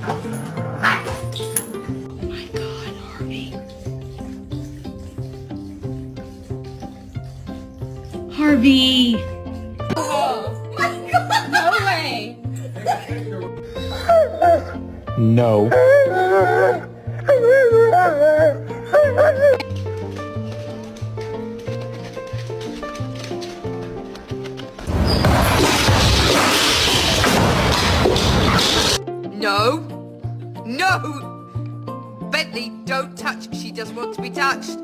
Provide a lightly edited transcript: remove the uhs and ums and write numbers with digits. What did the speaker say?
my God, Harvey. Harvey! Oh my God! No way! No. No! No! Bentley, don't touch. She doesn't want to be touched.